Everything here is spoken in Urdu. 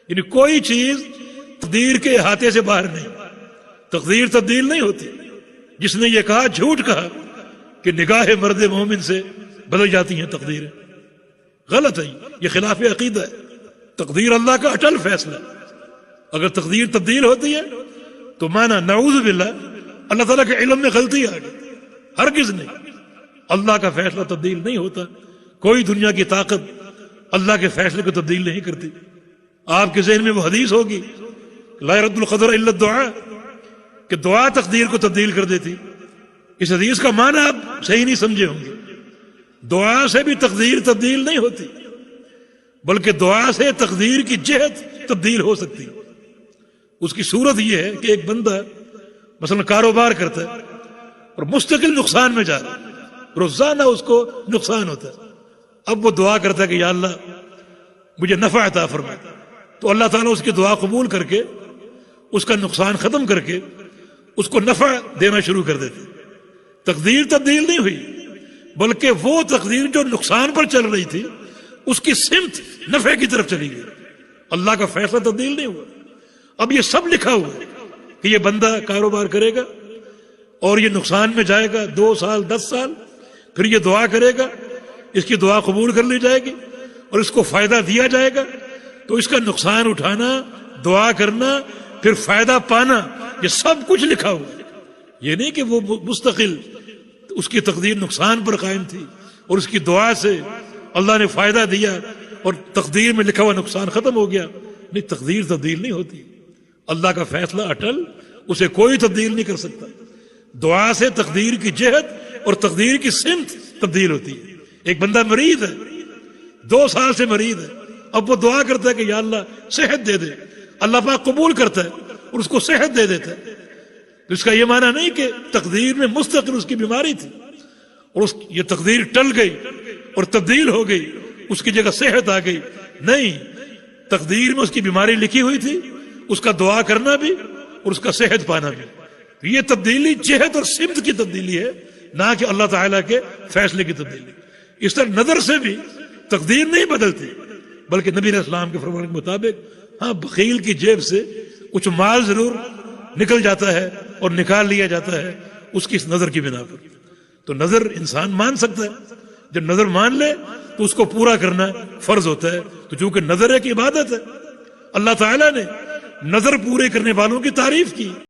یعنی کوئی چیز تقدیر کے احاطے سے باہر نہیں. تقدیر تبدیل نہیں ہوتی. جس نے یہ کہا جھوٹ کہا کہ نگاہ مرد مومن سے بدل جاتی ہیں تقدیریں. غلط ہے، یہ خلاف عقیدہ ہے. تقدیر اللہ کا اٹل فیصلہ. اگر تقدیر تبدیل ہوتی ہے تو مانا نعوذ باللہ اللہ تعالیٰ کے علم میں غلطی آ گئی. ہرگز نہیں. اللہ کا فیصلہ تبدیل نہیں ہوتا. کوئی دنیا کی طاقت اللہ کے فیصلے کو تبدیل نہیں کرتی. آپ کے ذہن میں وہ حدیث ہوگی لا يرد القدر الا الدعاء، کہ دعا تقدیر کو تبدیل کر دیتی. اس حدیث کا معنی آپ صحیح نہیں سمجھے ہوں گے. دعا سے بھی تقدیر تبدیل نہیں ہوتی، بلکہ دعا سے تقدیر کی جہت تبدیل ہو سکتی. اس کی صورت یہ ہے کہ ایک بندہ مثلا کاروبار کرتا ہے اور مستقل نقصان میں جا رہا ہے، روزانہ اس کو نقصان ہوتا ہے. اب وہ دعا کرتا ہے کہ یا اللہ مجھے نفع عطا فرما، تو اللہ تعالیٰ اس کی دعا قبول کر کے اس کا نقصان ختم کر کے اس کو نفع دینا شروع کر دیتے. تقدیر تبدیل نہیں ہوئی، بلکہ وہ تقدیر جو نقصان پر چل رہی تھی اس کی سمت نفع کی طرف چلی گئی. اللہ کا فیصلہ تبدیل نہیں ہوا. اب یہ سب لکھا ہوا ہے کہ یہ بندہ کاروبار کرے گا اور یہ نقصان میں جائے گا 2 سال 10 سال، پھر یہ دعا کرے گا، اس کی دعا قبول کر لی جائے گی اور اس کو فائدہ دیا جائے گا. تو اس کا نقصان اٹھانا، دعا کرنا، پھر فائدہ پانا، یہ سب کچھ لکھا ہوا ہے. یہ نہیں کہ وہ مستقل اس کی تقدیر نقصان پر قائم تھی اور اس کی دعا سے اللہ نے فائدہ دیا اور تقدیر میں لکھا ہوا نقصان ختم ہو گیا. نہیں، تقدیر تبدیل نہیں ہوتی. اللہ کا فیصلہ اٹل، اسے کوئی تبدیل نہیں کر سکتا. دعا سے تقدیر کی جہت اور تقدیر کی سمت تبدیل ہوتی ہے. ایک بندہ مریض ہے، 2 سال سے مریض ہے، اب وہ دعا کرتا ہے کہ یا اللہ صحت دے دے. اللہ پاک قبول کرتا ہے اور اس کو صحت دے دیتا ہے. تو اس کا یہ معنی نہیں کہ تقدیر میں مستقل اس کی بیماری تھی اور یہ تقدیر ٹل گئی اور تبدیل ہو گئی، اس کی جگہ صحت آ گئی. نہیں، تقدیر میں اس کی بیماری لکھی ہوئی تھی، اس کا دعا کرنا بھی اور اس کا صحت پانا بھی. تو یہ تبدیلی جہت اور سمت کی تبدیلی ہے، نہ کہ اللہ تعالیٰ کے فیصلے کی تبدیلی. اس طرح نظر سے بھی تقدیر نہیں بدلتی، بلکہ نبی علیہ السلام کے فرمان کے مطابق ہاں بخیل کی جیب سے کچھ مال ضرور نکل جاتا ہے اور نکال لیا جاتا ہے اس کی اس نظر کی بنا پر. تو نظر انسان مان سکتا ہے، جب نظر مان لے تو اس کو پورا کرنا فرض ہوتا ہے. تو چونکہ نظر ایک عبادت ہے، اللہ تعالیٰ نے نظر پورے کرنے والوں کی تعریف کی.